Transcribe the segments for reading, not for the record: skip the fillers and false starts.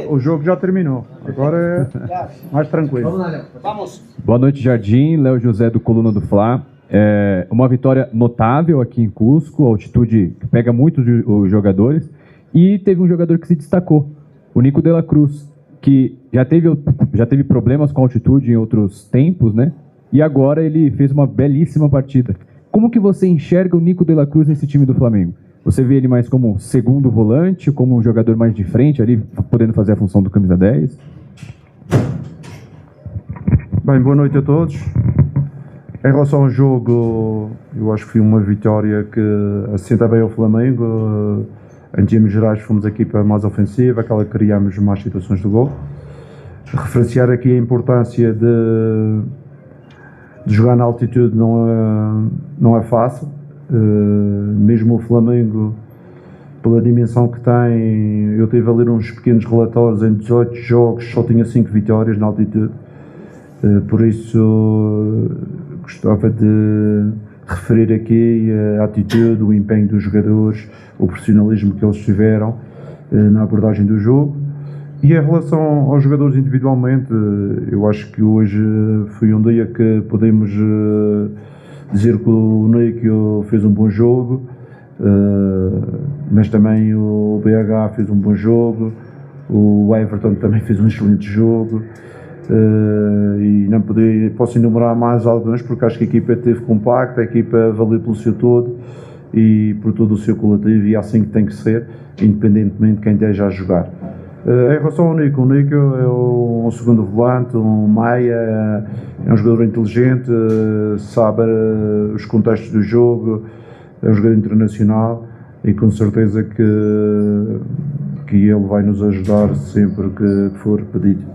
O jogo já terminou, agora é mais tranquilo. Vamos. Boa noite, Jardim. Léo José do Coluna do Fla. Uma vitória notável aqui em Cusco, altitude que pega muito os jogadores. E teve um jogador que se destacou, o Nico de la Cruz, que já teve problemas com altitude em outros tempos, né? E agora ele fez uma belíssima partida. Como que você enxerga o Nico de la Cruz nesse time do Flamengo? Você vê ele mais como segundo volante, como um jogador mais de frente ali, podendo fazer a função do camisa 10? Bem, boa noite a todos. Em relação ao jogo, eu acho que foi uma vitória que assenta bem ao Flamengo. Em termos gerais, fomos a equipa mais ofensiva, aquela que criámos mais situações de gol. Referenciar aqui a importância de jogar na altitude não é fácil. Mesmo o Flamengo, pela dimensão que tem, eu tive a ler uns pequenos relatórios, em 18 jogos só tinha 5 vitórias na altitude. Por isso gostava de referir aqui a atitude, o empenho dos jogadores, o profissionalismo que eles tiveram na abordagem do jogo. E em relação aos jogadores individualmente, eu acho que hoje foi um dia que podemos dizer que o Nico fez um bom jogo, mas também o BH fez um bom jogo, o Everton também fez um excelente jogo. E não posso enumerar mais alguns, porque acho que a equipa esteve compacta, a equipa valeu pelo seu todo e por todo o seu coletivo, e é assim que tem que ser, independentemente de quem esteja a jogar. Em relação ao Nico, o Nico é um segundo volante, um meia, é um jogador inteligente, sabe os contextos do jogo, é um jogador internacional e com certeza que ele vai nos ajudar sempre que for pedido.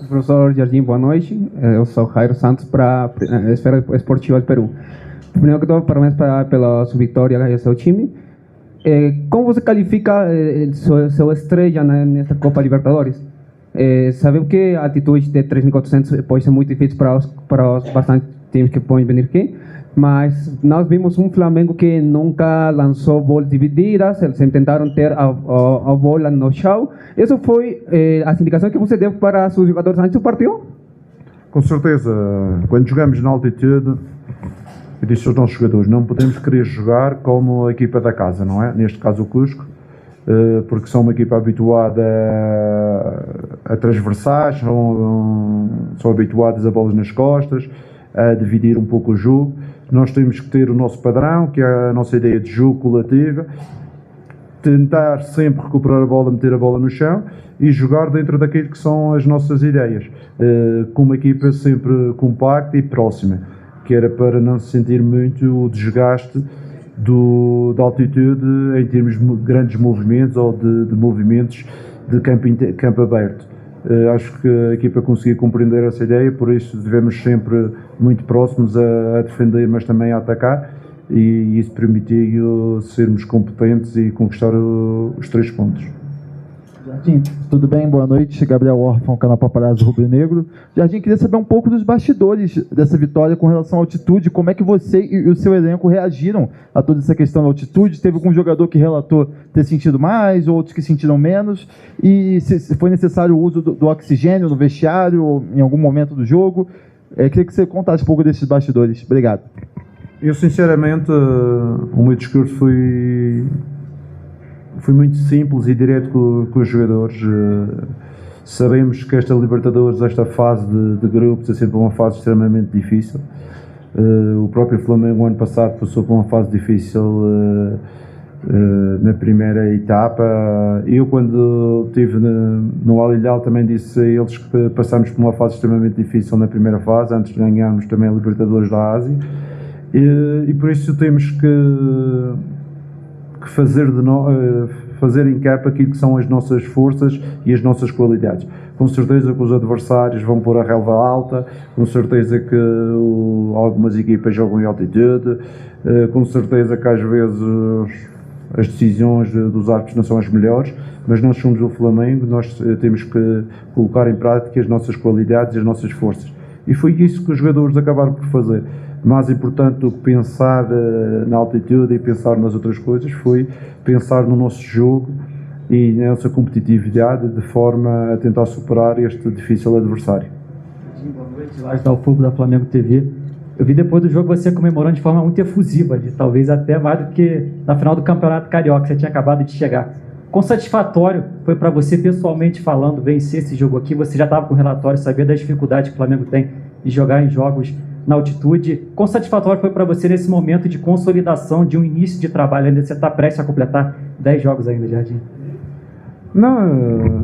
Professor Jardim, boa noite. Eu sou Jairo Santos para a Esfera Esportiva do Peru. Primeiro que tudo, parabéns pela sua vitória e seu time. Como você qualifica sua estreia nesta Copa Libertadores? Sabemos que a altitude de 3.400 pode ser muito difícil para os bastantes times que podem vir aqui, mas nós vimos um Flamengo que nunca lançou bolas divididas, eles tentaram ter a bola no chão. Isso foi as indicações que você deu para seus jogadores antes do partido? Com certeza, quando jogamos na altitude, eu disse aos nossos jogadores, não podemos querer jogar como a equipa da casa, não é? Neste caso o Cusco, porque são uma equipa habituada a transversais, são habituadas a bolas nas costas, a dividir um pouco o jogo. Nós temos que ter o nosso padrão, que é a nossa ideia de jogo coletiva, tentar sempre recuperar a bola, meter a bola no chão e jogar dentro daquilo que são as nossas ideias, com uma equipa sempre compacta e próxima, que era para não se sentir muito o desgaste da altitude em termos de grandes movimentos ou de movimentos de campo aberto. Acho que a equipa conseguiu compreender essa ideia, por isso devemos sempre muito próximos a defender, mas também a atacar, e isso permitiu sermos competentes e conquistar os 3 pontos. Jardim, tudo bem? Boa noite. Gabriel Orfão, canal Paparazzo Rubro Negro. Jardim, queria saber um pouco dos bastidores dessa vitória com relação à altitude. Como é que você e o seu elenco reagiram a toda essa questão da altitude? Teve algum jogador que relatou ter sentido mais, outros que sentiram menos? E se foi necessário o uso do oxigênio no vestiário ou em algum momento do jogo? Queria que você contasse um pouco desses bastidores. Obrigado. Eu, sinceramente, o meu discurso foi muito simples e direto com os jogadores. Sabemos que esta Libertadores, esta fase de grupos, é sempre uma fase extremamente difícil. O próprio Flamengo, ano passado, passou por uma fase difícil na primeira etapa. Eu, quando estive no Al Hilal, também disse a eles que passámos por uma fase extremamente difícil na primeira fase, antes de ganharmos também a Libertadores da Ásia. E por isso temos que fazer em campo aquilo que são as nossas forças e as nossas qualidades. Com certeza que os adversários vão pôr a relva alta, com certeza que algumas equipas jogam em altitude, com certeza que às vezes as decisões dos árbitros não são as melhores, mas nós somos o Flamengo, nós temos que colocar em prática as nossas qualidades e as nossas forças. E foi isso que os jogadores acabaram por fazer. Mais importante do que pensar na altitude e pensar nas outras coisas foi pensar no nosso jogo e na nossa competitividade de forma a tentar superar este difícil adversário. Boa noite, Lars Dalfogo da Flamengo TV. Eu vi depois do jogo você comemorando de forma muito efusiva, talvez até mais do que na final do Campeonato Carioca, você tinha acabado de chegar. Quão satisfatório foi para você, pessoalmente falando, vencer esse jogo aqui? Você já estava com o relatório, sabia das dificuldades que o Flamengo tem de jogar em jogos na altitude. Quão satisfatório foi para você nesse momento de consolidação, de um início de trabalho? Ainda você está prestes a completar 10 jogos ainda, Jardim? Não,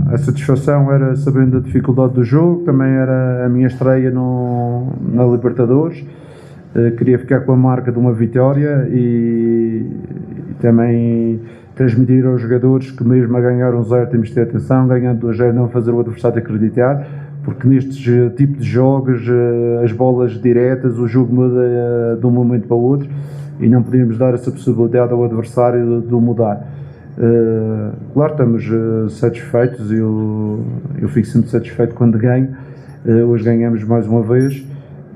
a satisfação era sabendo da dificuldade do jogo, também era a minha estreia na Libertadores. Queria ficar com a marca de uma vitória e também transmitir aos jogadores que mesmo a ganhar 1-0 temos de ter atenção, ganhando 2-0 não fazer o adversário acreditar, porque nestes tipos de jogos as bolas diretas, o jogo muda de um momento para o outro e não podemos dar essa possibilidade ao adversário de o mudar. Claro, estamos satisfeitos, eu fico sempre satisfeito quando ganho. Hoje ganhamos mais uma vez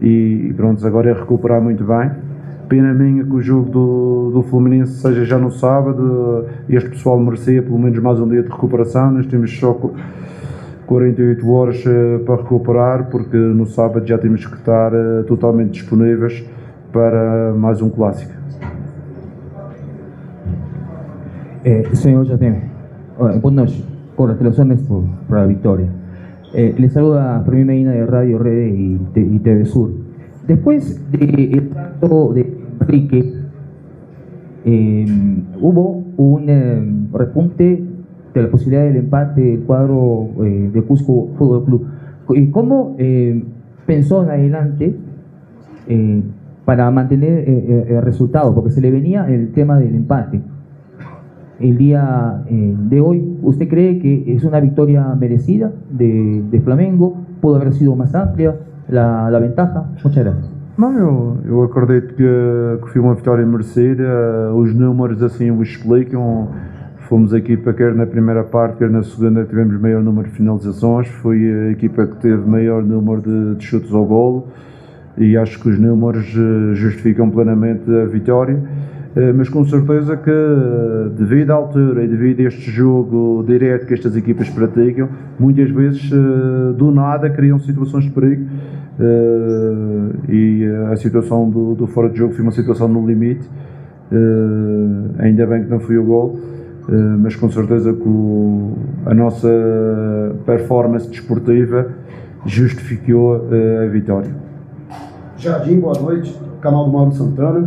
e pronto, agora é recuperar muito bem. Pena minha que o jogo do Fluminense seja já no sábado. Este pessoal merecia pelo menos mais um dia de recuperação. Nós temos só 48 horas para recuperar, porque no sábado já temos que estar totalmente disponíveis para mais um clássico. Señor Jardim, buenas noches. Congratulaciones por la victoria. Le saluda Fermín Medina de Radio Red y TV Sur. Después del trato de Enrique, hubo un repunte de la posibilidad del empate del cuadro de Cusco Fútbol Club. ¿Cómo pensó en adelante para mantener el resultado? Porque se le venía el tema del empate. El día de hoy, ¿usted cree que es una victoria merecida de Flamengo? ¿Pudo haber sido más amplia la ventaja? Muchas gracias. Não, eu acredito que foi uma vitória merecida. Os números assim o explicam. Fomos a equipa, quer na primeira parte, quer na segunda, tivemos maior número de finalizações. Foi a equipa que teve maior número de chutes ao golo e acho que os números justificam plenamente a vitória. Mas com certeza que, devido à altura e devido a este jogo direto que estas equipas praticam, muitas vezes do nada criam situações de perigo e a situação do fora de jogo foi uma situação no limite. Ainda bem que não foi o gol, mas com certeza que a nossa performance desportiva justificou a vitória. Jardim, boa noite, canal do Mauro Santana.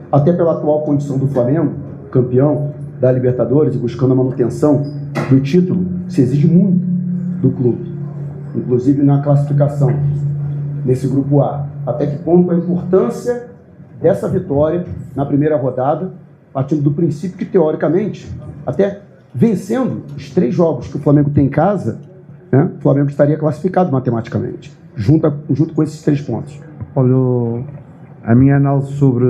Até pela atual condição do Flamengo, campeão da Libertadores e buscando a manutenção do título, se exige muito do clube, inclusive na classificação nesse grupo A. Até que ponto a importância dessa vitória na primeira rodada, partindo do princípio que, teoricamente, até vencendo os 3 jogos que o Flamengo tem em casa, né, o Flamengo estaria classificado matematicamente, junto com esses 3 pontos. Olha, a minha análise sobre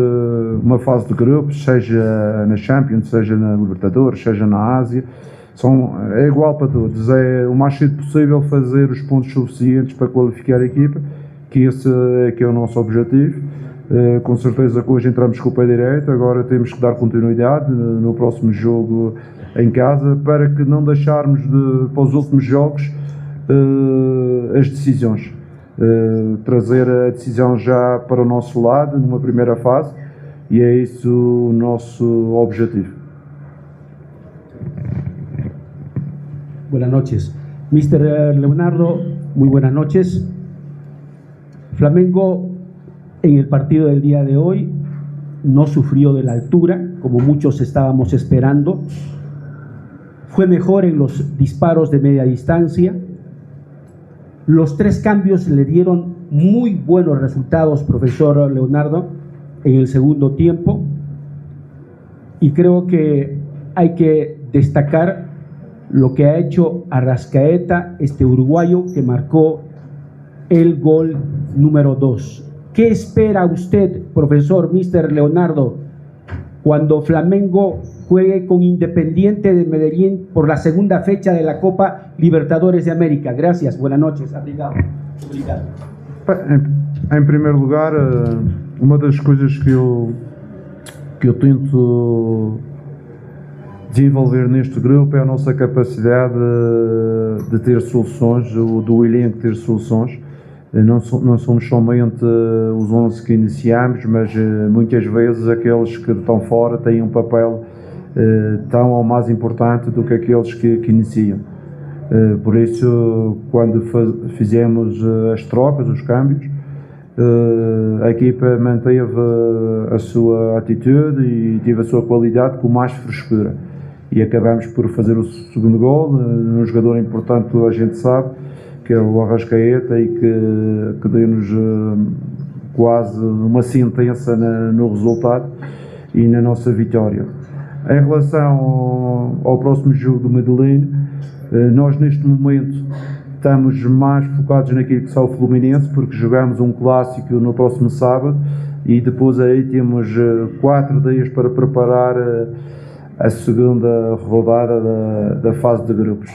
uma fase de grupos, seja na Champions, seja na Libertadores, seja na Ásia, é igual para todos. É o mais cedo possível fazer os pontos suficientes para qualificar a equipa, que esse é que é o nosso objetivo. Com certeza que hoje entramos com o pé direito, agora temos que dar continuidade no próximo jogo em casa, para que não deixarmos para os últimos jogos as decisões. Trazer a decisão já para o nosso lado numa primeira fase, e é isso o nosso objetivo. Buenas noches. Mr. Leonardo, muy buenas noches. Flamengo en el partido del día de hoy no sufrió de la altura, como muchos estábamos esperando. Fue mejor en los disparos de media distancia. Los 3 cambios le dieron muy buenos resultados, profesor Leonardo, en el segundo tiempo. Y creo que hay que destacar lo que ha hecho Arrascaeta, este uruguayo que marcó el gol número 2. ¿Qué espera usted, profesor Mr. Leonardo, cuando Flamengo juegue con Independiente de Medellín por la segunda fecha de la Copa Libertadores de América? Gracias, buenas noches. Obrigado. Em primeiro lugar, uma das coisas que eu tento desenvolver neste grupo é a nossa capacidade de ter soluções, do elenco ter soluções. Não somos somente os 11 que iniciamos, mas muitas vezes aqueles que estão fora têm um papel tão ou mais importante do que aqueles que iniciam. Por isso, quando fizemos as trocas, os câmbios, a equipa manteve a sua atitude e teve a sua qualidade com mais frescura. E acabamos por fazer o segundo gol, num jogador importante, toda a gente sabe, que é o Arrascaeta, e que deu-nos quase uma sentença no resultado e na nossa vitória. Em relação ao próximo jogo do Medellín, nós neste momento estamos mais focados naquilo que são o Fluminense, porque jogamos um clássico no próximo sábado e depois aí temos 4 dias para preparar a segunda rodada da fase de grupos.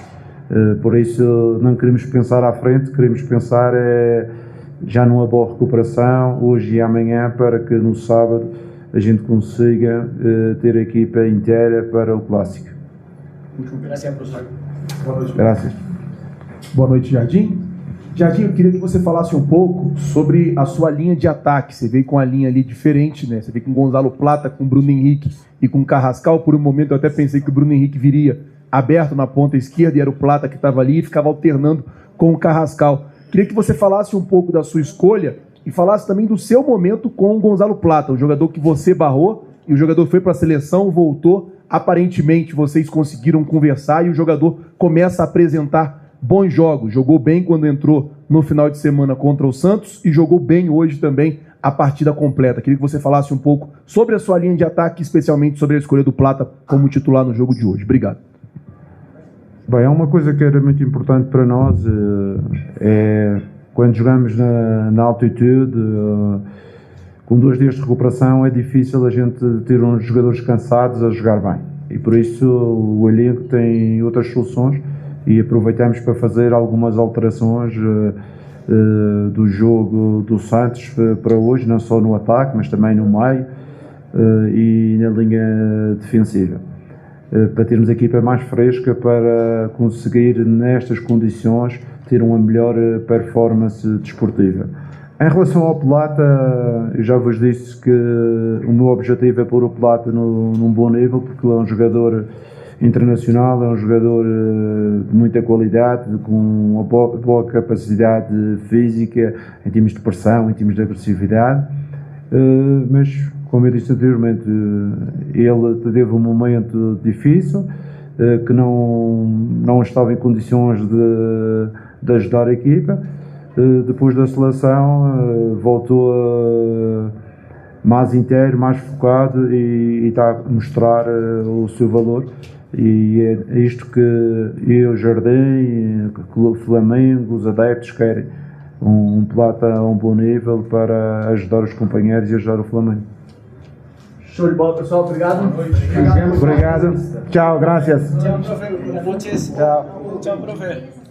Por isso não queremos pensar à frente, queremos pensar já numa boa recuperação, hoje e amanhã, para que no sábado a gente consiga ter a equipa inteira para o clássico. Gracias, professor. Boa noite. Graças. Boa noite, Jardim. Jardim, eu queria que você falasse um pouco sobre a sua linha de ataque. Você veio com a linha ali diferente, né? Você veio com Gonzalo Plata, com Bruno Henrique e com Carrascal. Por um momento eu até pensei que o Bruno Henrique viria aberto na ponta esquerda e era o Plata que estava ali e ficava alternando com o Carrascal. Queria que você falasse um pouco da sua escolha e falasse também do seu momento com o Gonzalo Plata, o jogador que você barrou, e o jogador foi para a seleção, voltou. Aparentemente vocês conseguiram conversar e o jogador começa a apresentar bons jogos. Jogou bem quando entrou no final de semana contra o Santos e jogou bem hoje também a partida completa. Queria que você falasse um pouco sobre a sua linha de ataque, especialmente sobre a escolha do Plata como titular no jogo de hoje. Obrigado. Bem, é uma coisa que era muito importante para nós, quando jogamos na altitude, com 2 dias de recuperação, é difícil a gente ter uns jogadores cansados a jogar bem. E por isso o elenco tem outras soluções e aproveitamos para fazer algumas alterações do jogo do Santos para hoje, não só no ataque, mas também no meio e na linha defensiva. Para termos a equipa mais fresca, para conseguir nestas condições ter uma melhor performance desportiva. Em relação ao Plata, eu já vos disse que o meu objetivo é pôr o Plata num bom nível, porque ele é um jogador internacional, é um jogador de muita qualidade, com uma boa capacidade física, em termos de pressão, em termos de agressividade, mas, como eu disse anteriormente, ele teve um momento difícil, que não estava em condições de ajudar a equipa. Depois da seleção voltou mais inteiro, mais focado e está a mostrar o seu valor, e é isto que eu, Jardim, o Flamengo, os adeptos querem, um Plata a um bom nível para ajudar os companheiros e ajudar o Flamengo. Show de bola, pessoal. Obrigado. Obrigado. Tchau, graças. Tchau, profe. Boas noites. Tchau. Tchau, profe.